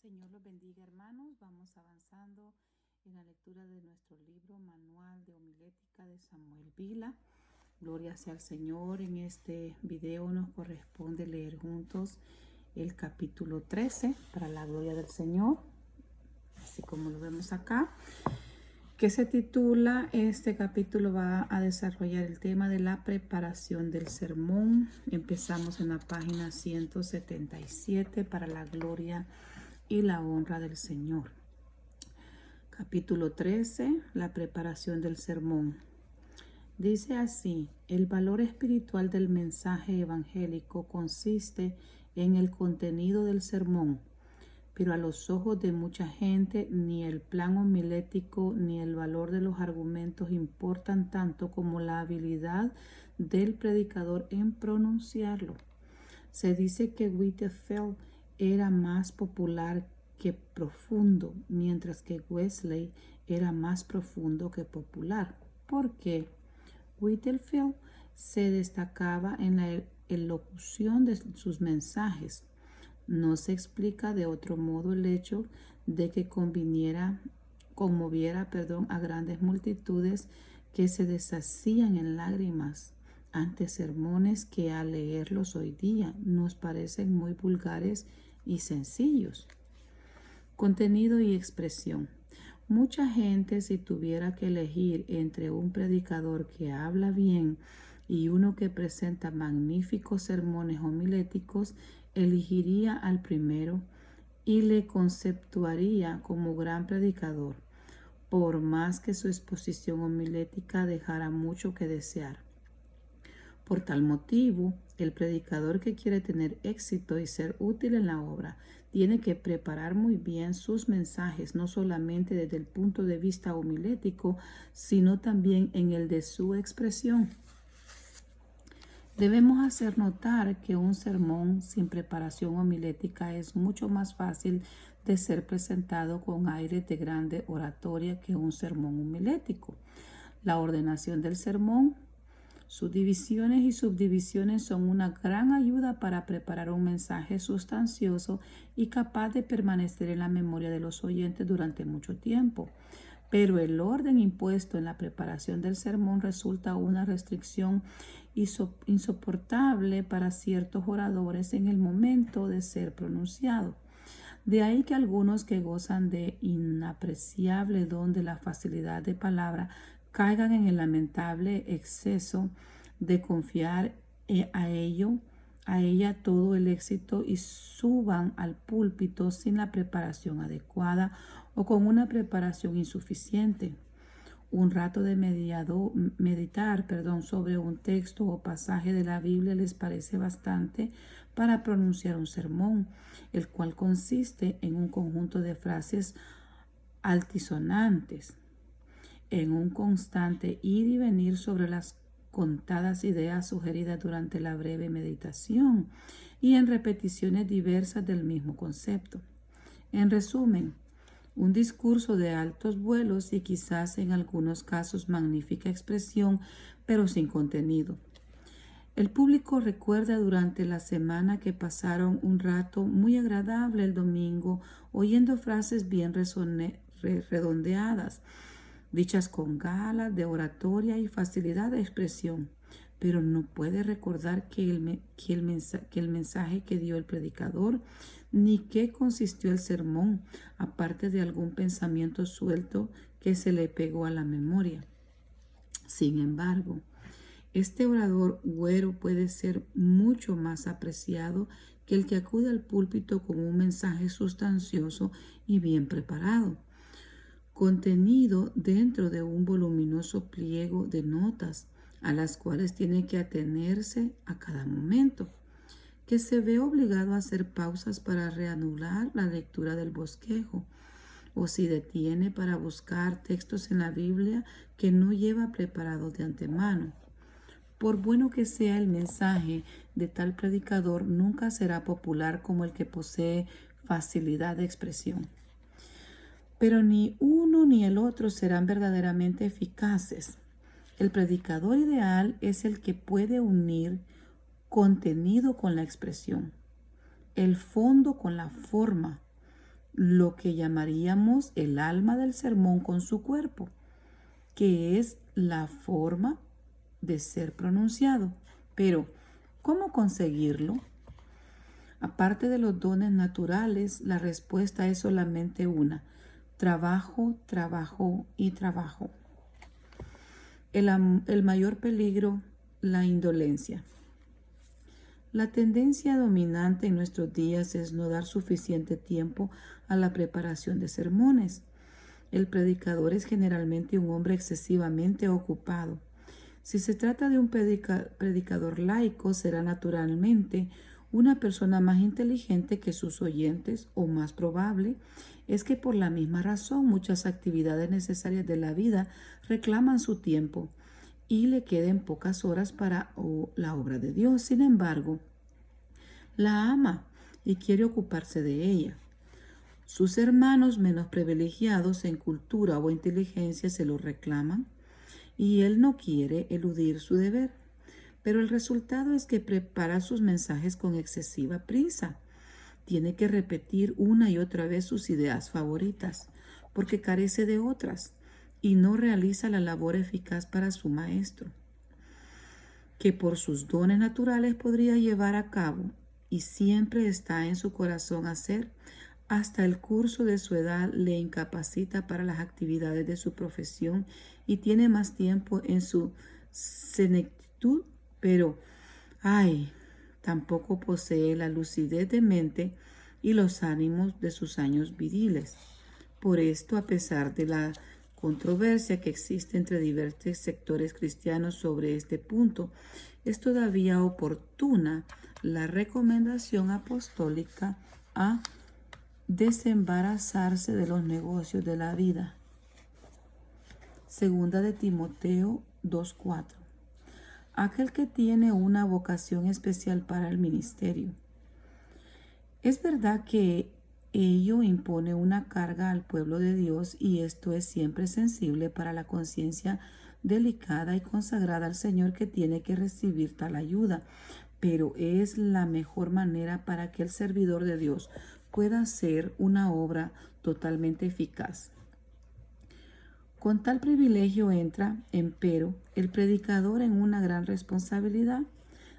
Señor los bendiga, hermanos. Vamos avanzando en la lectura de nuestro libro Manual de Homilética de Samuel Vila. Gloria sea al Señor. En este video nos corresponde leer juntos el capítulo 13 para la gloria del Señor, así como lo vemos acá, que se titula, este capítulo va a desarrollar el tema de la preparación del sermón. Empezamos en la página 177 para la gloria y la honra del Señor. Capítulo 13, la preparación del sermón. Dice así: el valor espiritual del mensaje evangélico consiste en el contenido del sermón, pero a los ojos de mucha gente ni el plan homilético ni el valor de los argumentos importan tanto como la habilidad del predicador en pronunciarlo. Se dice que Whitefield era más popular que profundo, mientras que Wesley era más profundo que popular. ¿Por qué? Whitefield se destacaba en la elocución de sus mensajes. No se explica de otro modo el hecho de que conmoviera a grandes multitudes que se deshacían en lágrimas ante sermones que al leerlos hoy día nos parecen muy vulgares y sencillos. Contenido y expresión. Mucha gente, si tuviera que elegir entre un predicador que habla bien y uno que presenta magníficos sermones homiléticos, elegiría al primero y le conceptuaría como gran predicador, por más que su exposición homilética dejara mucho que desear. Por tal motivo, el predicador que quiere tener éxito y ser útil en la obra tiene que preparar muy bien sus mensajes, no solamente desde el punto de vista homilético, sino también en el de su expresión. Debemos hacer notar que un sermón sin preparación homilética es mucho más fácil de ser presentado con aires de grande oratoria que un sermón homilético. La ordenación del sermón, sus divisiones y subdivisiones son una gran ayuda para preparar un mensaje sustancioso y capaz de permanecer en la memoria de los oyentes durante mucho tiempo. Pero el orden impuesto en la preparación del sermón resulta una restricción insoportable para ciertos oradores en el momento de ser pronunciado. De ahí que algunos que gozan de inapreciable don de la facilidad de palabra caigan en el lamentable exceso de confiar a ella todo el éxito y suban al púlpito sin la preparación adecuada o con una preparación insuficiente. Un rato de meditar sobre un texto o pasaje de la Biblia les parece bastante para pronunciar un sermón, el cual consiste en un conjunto de frases altisonantes, en un constante ir y venir sobre las contadas ideas sugeridas durante la breve meditación y en repeticiones diversas del mismo concepto. En resumen, un discurso de altos vuelos y quizás en algunos casos magnífica expresión, pero sin contenido. El público recuerda durante la semana que pasaron un rato muy agradable el domingo oyendo frases bien redondeadas, dichas con galas de oratoria y facilidad de expresión, pero no puede recordar que el mensaje que dio el predicador ni qué consistió el sermón, aparte de algún pensamiento suelto que se le pegó a la memoria. Sin embargo, este orador güero puede ser mucho más apreciado que el que acude al púlpito con un mensaje sustancioso y bien preparado, contenido dentro de un voluminoso pliego de notas a las cuales tiene que atenerse a cada momento, que se ve obligado a hacer pausas para reanudar la lectura del bosquejo, o si detiene para buscar textos en la Biblia que no lleva preparados de antemano. Por bueno que sea el mensaje de tal predicador, nunca será popular como el que posee facilidad de expresión. Pero ni uno ni el otro serán verdaderamente eficaces. El predicador ideal es el que puede unir contenido con la expresión, el fondo con la forma, lo que llamaríamos el alma del sermón con su cuerpo, que es la forma de ser pronunciado. Pero, ¿cómo conseguirlo? Aparte de los dones naturales, la respuesta es solamente una: trabajo, trabajo y trabajo. El mayor peligro, la indolencia. La tendencia dominante en nuestros días es no dar suficiente tiempo a la preparación de sermones. El predicador es generalmente un hombre excesivamente ocupado. Si se trata de un predicador laico, será naturalmente una persona más inteligente que sus oyentes, o más probable es que por la misma razón muchas actividades necesarias de la vida reclaman su tiempo y le queden pocas horas para la obra de Dios. Sin embargo, la ama y quiere ocuparse de ella. Sus hermanos menos privilegiados en cultura o inteligencia se lo reclaman y él no quiere eludir su deber. Pero el resultado es que prepara sus mensajes con excesiva prisa. Tiene que repetir una y otra vez sus ideas favoritas porque carece de otras y no realiza la labor eficaz para su maestro, que por sus dones naturales podría llevar a cabo y siempre está en su corazón hacer. Hasta el curso de su edad le incapacita para las actividades de su profesión y tiene más tiempo en su senectud, pero tampoco posee la lucidez de mente y los ánimos de sus años viriles. Por esto, a pesar de la controversia que existe entre diversos sectores cristianos sobre este punto, es todavía oportuna la recomendación apostólica a desembarazarse de los negocios de la vida. Segunda de Timoteo 2:4. Aquel que tiene una vocación especial para el ministerio. Es verdad que ello impone una carga al pueblo de Dios y esto es siempre sensible para la conciencia delicada y consagrada al Señor que tiene que recibir tal ayuda, pero es la mejor manera para que el servidor de Dios pueda hacer una obra totalmente eficaz. Con tal privilegio entra, empero, el predicador en una gran responsabilidad.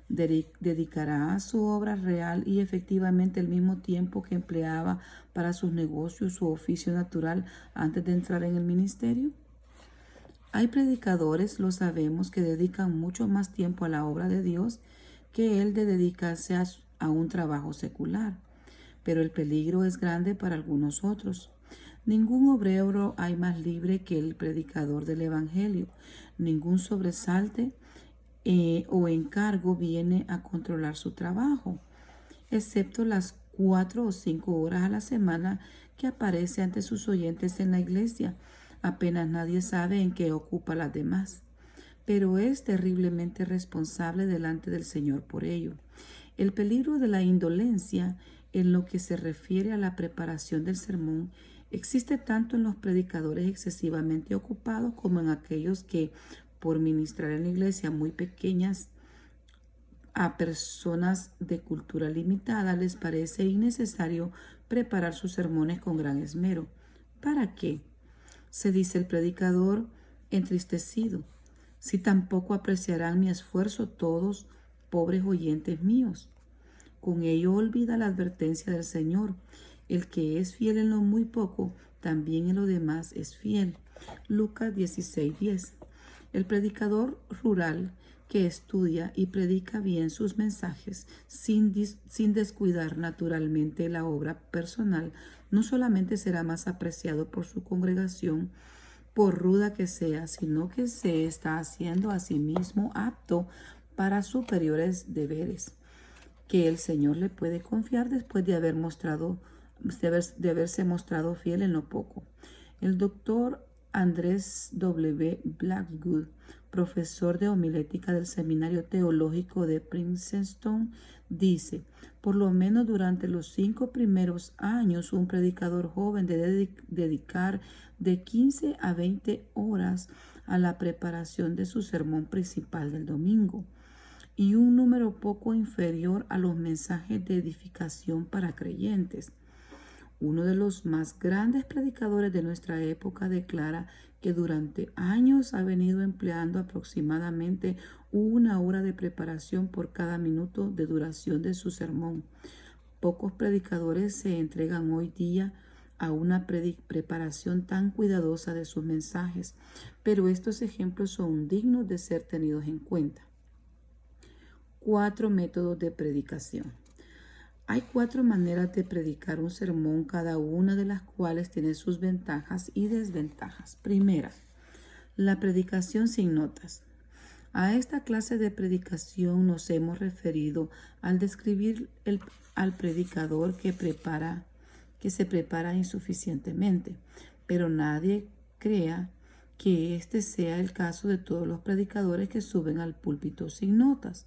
Dedicará a su obra real y efectivamente el mismo tiempo que empleaba para sus negocios, su oficio natural antes de entrar en el ministerio. Hay predicadores, lo sabemos, que dedican mucho más tiempo a la obra de Dios que el de dedicarse a un trabajo secular. Pero el peligro es grande para algunos otros. Ningún obrero hay más libre que el predicador del Evangelio. Ningún sobresalte o encargo viene a controlar su trabajo, excepto las 4 o 5 horas a la semana que aparece ante sus oyentes en la iglesia. Apenas nadie sabe en qué ocupa las demás, pero es terriblemente responsable delante del Señor por ello. El peligro de la indolencia en lo que se refiere a la preparación del sermón existe tanto en los predicadores excesivamente ocupados como en aquellos que, por ministrar en la iglesia muy pequeñas a personas de cultura limitada, les parece innecesario preparar sus sermones con gran esmero. ¿Para qué?, se dice el predicador entristecido, si tampoco apreciarán mi esfuerzo todos, pobres oyentes míos. Con ello olvida la advertencia del Señor: el que es fiel en lo muy poco, también en lo demás es fiel. Lucas 16:10. El predicador rural que estudia y predica bien sus mensajes sin descuidar naturalmente la obra personal, no solamente será más apreciado por su congregación, por ruda que sea, sino que se está haciendo a sí mismo apto para superiores deberes que el Señor le puede confiar después de haberse mostrado fiel en lo poco. El doctor Andrés W. Blackwood, profesor de homilética del Seminario Teológico de Princeton, dice: por lo menos durante los 5 primeros años, un predicador joven debe dedicar de 15 a 20 horas a la preparación de su sermón principal del domingo, y un número poco inferior a los mensajes de edificación para creyentes. Uno de los más grandes predicadores de nuestra época declara que durante años ha venido empleando aproximadamente 1 hora de preparación por cada minuto de duración de su sermón. Pocos predicadores se entregan hoy día a una preparación tan cuidadosa de sus mensajes, pero estos ejemplos son dignos de ser tenidos en cuenta. 4 métodos de predicación. Hay 4 maneras de predicar un sermón, cada una de las cuales tiene sus ventajas y desventajas. Primera, la predicación sin notas. A esta clase de predicación nos hemos referido al describir al predicador que se prepara insuficientemente, pero nadie crea que este sea el caso de todos los predicadores que suben al púlpito sin notas.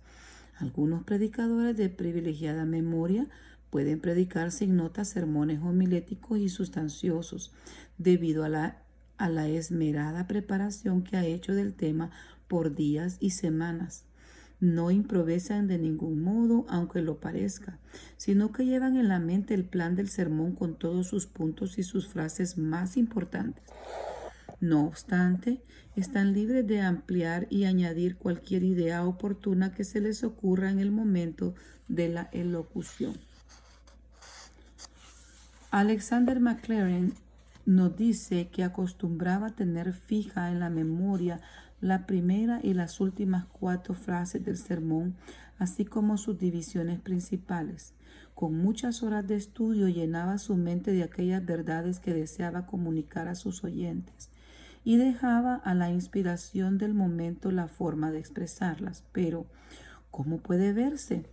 Algunos predicadores de privilegiada memoria pueden predicar sin notas sermones homiléticos y sustanciosos debido a la esmerada preparación que ha hecho del tema por días y semanas. No improvisan de ningún modo, aunque lo parezca, sino que llevan en la mente el plan del sermón con todos sus puntos y sus frases más importantes. No obstante, están libres de ampliar y añadir cualquier idea oportuna que se les ocurra en el momento de la elocución. Alexander Maclaren nos dice que acostumbraba tener fija en la memoria la primera y las últimas 4 frases del sermón, así como sus divisiones principales. Con muchas horas de estudio llenaba su mente de aquellas verdades que deseaba comunicar a sus oyentes y dejaba a la inspiración del momento la forma de expresarlas. Pero, ¿cómo puede verse?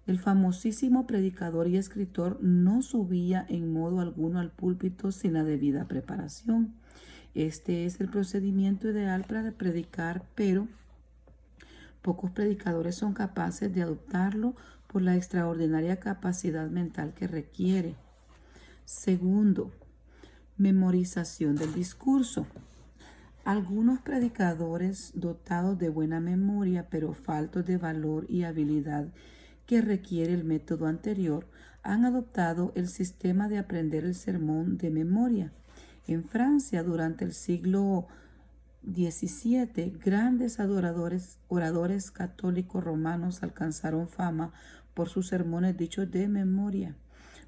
El famosísimo predicador y escritor no subía en modo alguno al púlpito sin la debida preparación. Este es el procedimiento ideal para predicar, pero pocos predicadores son capaces de adoptarlo por la extraordinaria capacidad mental que requiere. Segundo, memorización del discurso. Algunos predicadores dotados de buena memoria, pero faltos de valor y habilidad que requiere el método anterior, han adoptado el sistema de aprender el sermón de memoria. En Francia, durante el siglo XVII, grandes oradores católicos romanos alcanzaron fama por sus sermones dichos de memoria,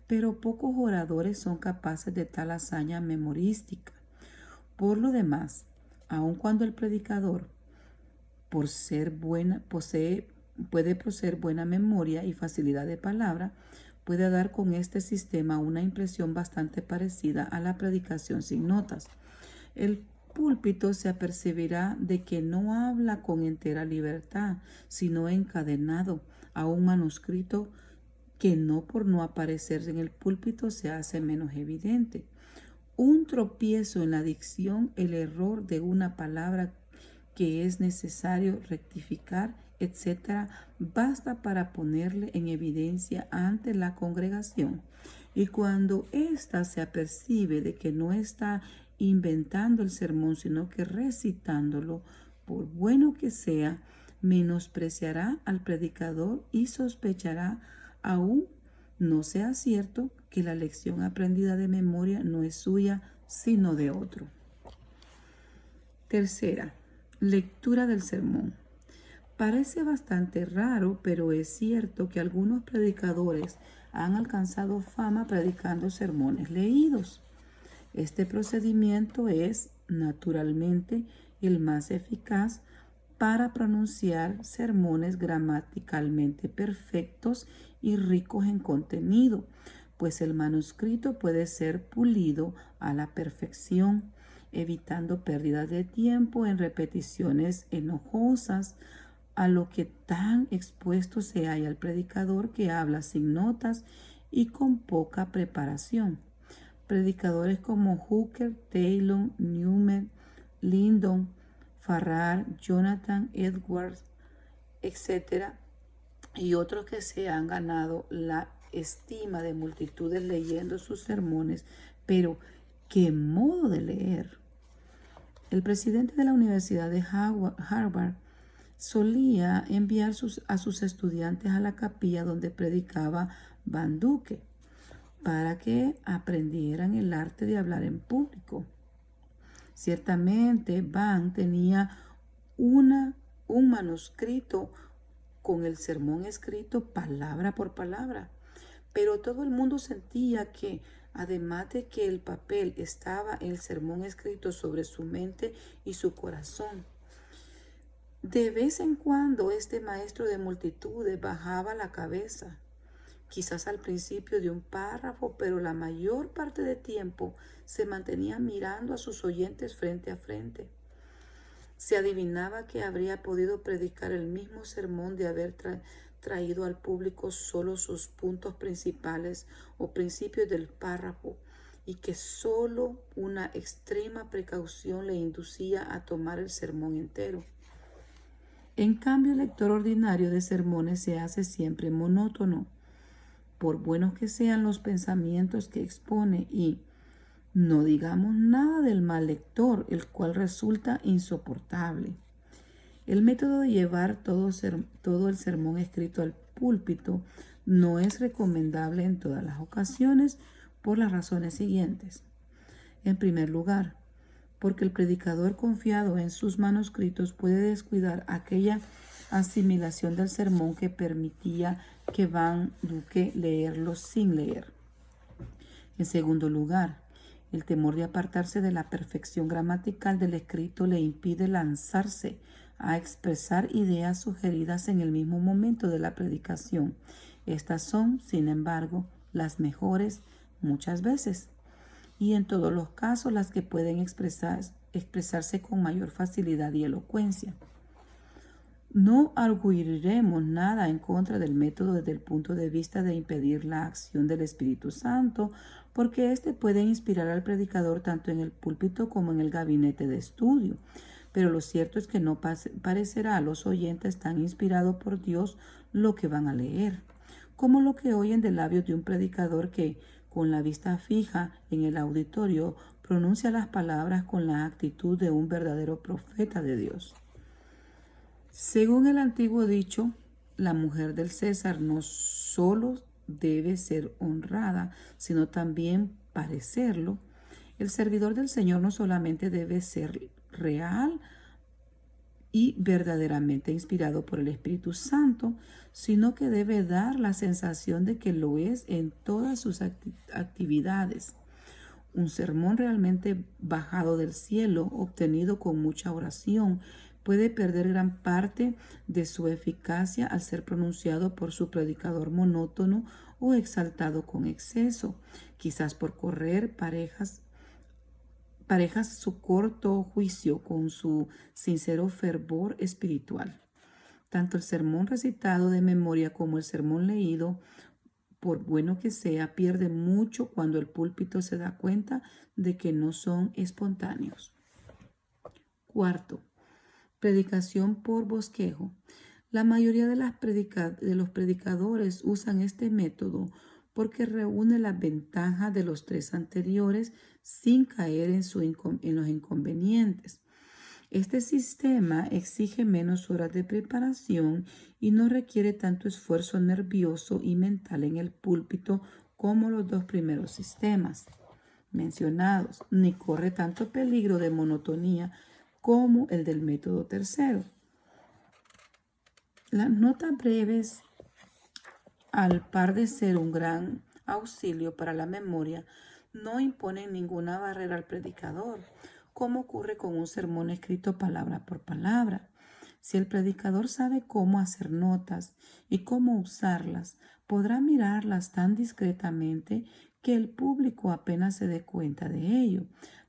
pero pocos oradores son capaces de tal hazaña memorística. Por lo demás, aun cuando el predicador, puede poseer buena memoria y facilidad de palabra, puede dar con este sistema una impresión bastante parecida a la predicación sin notas. El púlpito se apercibirá de que no habla con entera libertad, sino encadenado a un manuscrito que no por no aparecer en el púlpito se hace menos evidente. Un tropiezo en la dicción, el error de una palabra que es necesario rectificar, etc., basta para ponerle en evidencia ante la congregación. Y cuando ésta se apercibe de que no está inventando el sermón, sino que recitándolo, por bueno que sea, menospreciará al predicador y sospechará, aún no sea cierto, que la lección aprendida de memoria no es suya, sino de otro. Tercera, lectura del sermón. Parece bastante raro, pero es cierto que algunos predicadores han alcanzado fama predicando sermones leídos. Este procedimiento es, naturalmente, el más eficaz para pronunciar sermones gramaticalmente perfectos y ricos en contenido, pues el manuscrito puede ser pulido a la perfección, evitando pérdidas de tiempo en repeticiones enojosas, a lo que tan expuesto se halla el predicador que habla sin notas y con poca preparación. Predicadores como Hooker, Taylor, Newman, Lyndon, Farrar, Jonathan Edwards, etc., y otros que se han ganado la estima de multitudes leyendo sus sermones, pero ¿qué modo de leer? El presidente de la Universidad de Harvard solía enviar a sus estudiantes a la capilla donde predicaba Van Dyke. para que aprendieran el arte de hablar en público. Ciertamente, Van tenía un manuscrito con el sermón escrito palabra por palabra, pero todo el mundo sentía que, además de que el papel estaba el sermón escrito sobre su mente y su corazón. De vez en cuando este maestro de multitudes bajaba la cabeza, quizás al principio de un párrafo, pero la mayor parte del tiempo se mantenía mirando a sus oyentes frente a frente. Se adivinaba que habría podido predicar el mismo sermón de haber traído al público solo sus puntos principales o principios del párrafo, y que solo una extrema precaución le inducía a tomar el sermón entero. En cambio, el lector ordinario de sermones se hace siempre monótono, por buenos que sean los pensamientos que expone, y no digamos nada del mal lector, el cual resulta insoportable. El método de llevar todo el sermón escrito al púlpito no es recomendable en todas las ocasiones por las razones siguientes. En primer lugar, porque el predicador confiado en sus manuscritos puede descuidar aquella asimilación del sermón que permitía que Van Dyke leerlo sin leer. En segundo lugar, el temor de apartarse de la perfección gramatical del escrito le impide lanzarse a expresar ideas sugeridas en el mismo momento de la predicación. Estas son, sin embargo, las mejores muchas veces, y en todos los casos las que pueden expresarse con mayor facilidad y elocuencia. No arguiremos nada en contra del método desde el punto de vista de impedir la acción del Espíritu Santo, porque éste puede inspirar al predicador tanto en el púlpito como en el gabinete de estudio. Pero lo cierto es que no parecerá a los oyentes tan inspirado por Dios lo que van a leer, como lo que oyen de labios de un predicador que, con la vista fija en el auditorio, pronuncia las palabras con la actitud de un verdadero profeta de Dios. Según el antiguo dicho, la mujer del César no solo debe ser honrada, sino también parecerlo. El servidor del Señor no solamente debe ser real y verdaderamente inspirado por el Espíritu Santo, sino que debe dar la sensación de que lo es en todas sus actividades. Un sermón realmente bajado del cielo, obtenido con mucha oración, puede perder gran parte de su eficacia al ser pronunciado por su predicador monótono o exaltado con exceso, quizás por correr parejas su corto juicio con su sincero fervor espiritual. Tanto el sermón recitado de memoria como el sermón leído, por bueno que sea, pierde mucho cuando el púlpito se da cuenta de que no son espontáneos. Cuarto, predicación por bosquejo. La mayoría de los predicadores usan este método porque reúne las ventajas de los tres anteriores sin caer en los inconvenientes. Este sistema exige menos horas de preparación y no requiere tanto esfuerzo nervioso y mental en el púlpito como los dos primeros sistemas mencionados, ni corre tanto peligro de monotonía como el del método tercero. Las notas breves, al par de ser un gran auxilio para la memoria, no imponen ninguna barrera al predicador, como ocurre con un sermón escrito palabra por palabra. Si el predicador sabe cómo hacer notas y cómo usarlas, podrá mirarlas tan discretamente que el público apenas se dé cuenta de ello.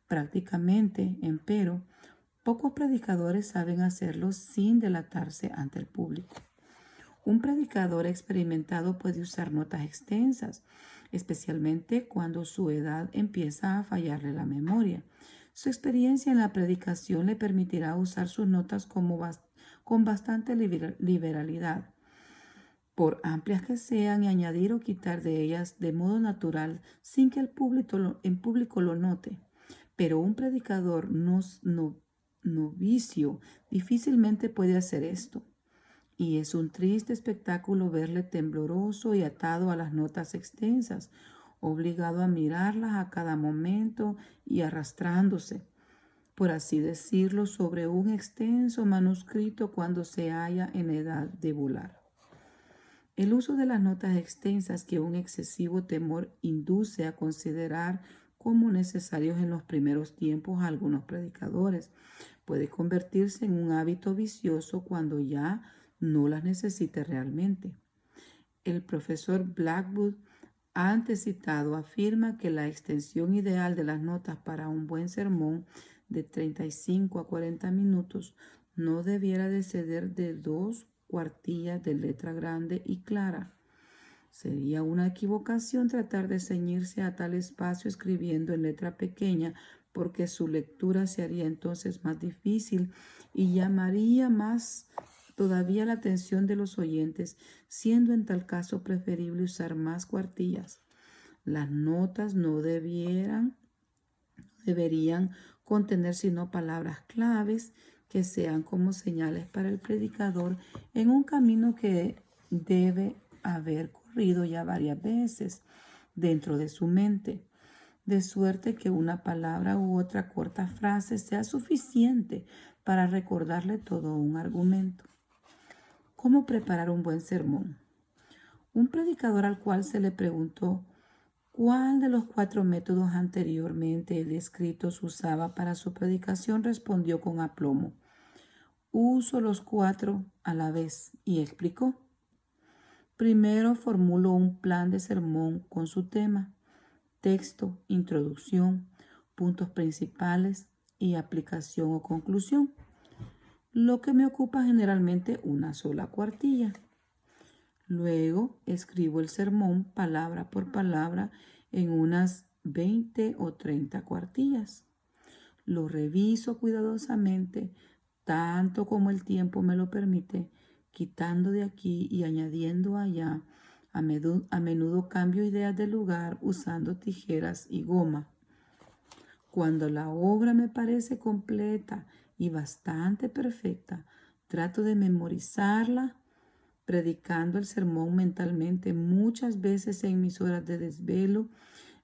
Prácticamente, empero, pocos predicadores saben hacerlo sin delatarse ante el público. Un predicador experimentado puede usar notas extensas, especialmente cuando su edad empieza a fallarle la memoria. Su experiencia en la predicación le permitirá usar sus notas con bastante liberalidad, por amplias que sean, y añadir o quitar de ellas de modo natural sin que el público lo note. Pero un predicador novicio difícilmente puede hacer esto. Y es un triste espectáculo verle tembloroso y atado a las notas extensas, obligado a mirarlas a cada momento y arrastrándose, por así decirlo, sobre un extenso manuscrito cuando se halla en edad de volar. El uso de las notas extensas que un excesivo temor induce a considerar como necesarios en los primeros tiempos a algunos predicadores puede convertirse en un hábito vicioso cuando ya no las necesite realmente. El profesor Blackwood, antes citado, afirma que la extensión ideal de las notas para un buen sermón de 35 a 40 minutos no debiera de exceder de 2 cuartillas de letra grande y clara. Sería una equivocación tratar de ceñirse a tal espacio escribiendo en letra pequeña, porque su lectura se haría entonces más difícil y llamaría más todavía la atención de los oyentes, siendo en tal caso preferible usar más cuartillas. Las notas no deberían contener sino palabras claves que sean como señales para el predicador en un camino que debe haber corrido ya varias veces dentro de su mente, de suerte que una palabra u otra corta frase sea suficiente para recordarle todo un argumento. ¿Cómo preparar un buen sermón? Un predicador al cual se le preguntó ¿cuál de los 4 métodos anteriormente descritos usaba para su predicación? Respondió con aplomo: uso los 4 a la vez, y explicó. Primero formulo un plan de sermón con su tema, texto, introducción, puntos principales y aplicación o conclusión, lo que me ocupa generalmente una sola cuartilla. Luego escribo el sermón palabra por palabra en unas 20 o 30 cuartillas. Lo reviso cuidadosamente, tanto como el tiempo me lo permite, quitando de aquí y añadiendo allá. A menudo cambio ideas de lugar usando tijeras y goma. Cuando la obra me parece completa y bastante perfecta, trato de memorizarla, predicando el sermón mentalmente muchas veces en mis horas de desvelo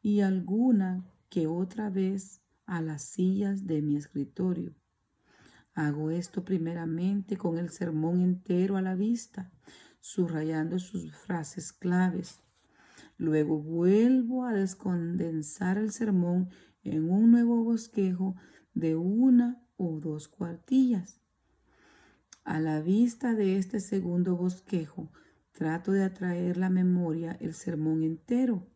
y alguna que otra vez a las sillas de mi escritorio. Hago esto primeramente con el sermón entero a la vista, subrayando sus frases claves. Luego vuelvo a descondensar el sermón en un nuevo bosquejo de 1 o 2 cuartillas. A la vista de este segundo bosquejo, trato de atraer la memoria el sermón entero,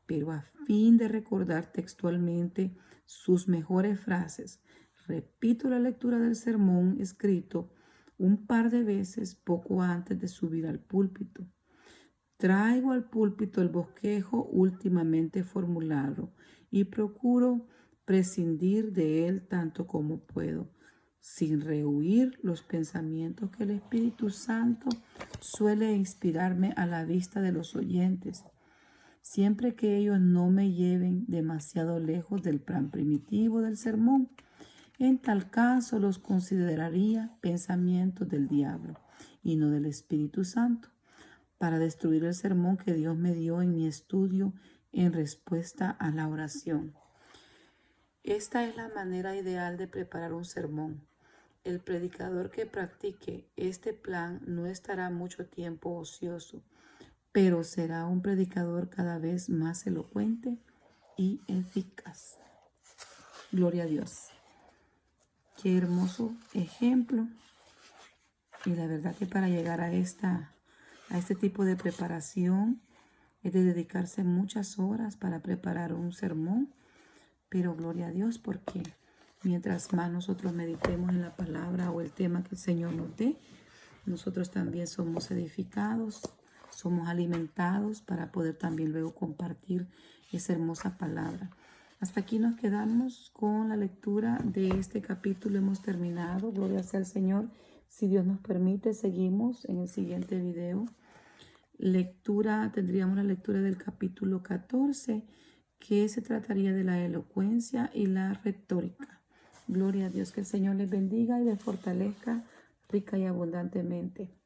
pero a fin de recordar textualmente sus mejores frases, repito la lectura del sermón escrito un par de veces poco antes de subir al púlpito. Traigo al púlpito el bosquejo últimamente formulado y procuro prescindir de él tanto como puedo, sin rehuir los pensamientos que el Espíritu Santo suele inspirarme a la vista de los oyentes, siempre que ellos no me lleven demasiado lejos del plan primitivo del sermón. En tal caso los consideraría pensamientos del diablo y no del Espíritu Santo, para destruir el sermón que Dios me dio en mi estudio en respuesta a la oración. Esta es la manera ideal de preparar un sermón. El predicador que practique este plan no estará mucho tiempo ocioso, pero será un predicador cada vez más elocuente y eficaz. Gloria a Dios. Qué hermoso ejemplo. Y la verdad que para llegar a este tipo de preparación es de dedicarse muchas horas para preparar un sermón, pero gloria a Dios, porque mientras más nosotros meditemos en la palabra o el tema que el Señor nos dé, nosotros también somos edificados, somos alimentados para poder también luego compartir esa hermosa palabra. Hasta aquí nos quedamos con la lectura de este capítulo. Hemos terminado. Gloria sea al Señor. Si Dios nos permite, seguimos en el siguiente video. Tendríamos la lectura del capítulo 14, que se trataría de la elocuencia y la retórica. Gloria a Dios, que el Señor les bendiga y les fortalezca rica y abundantemente.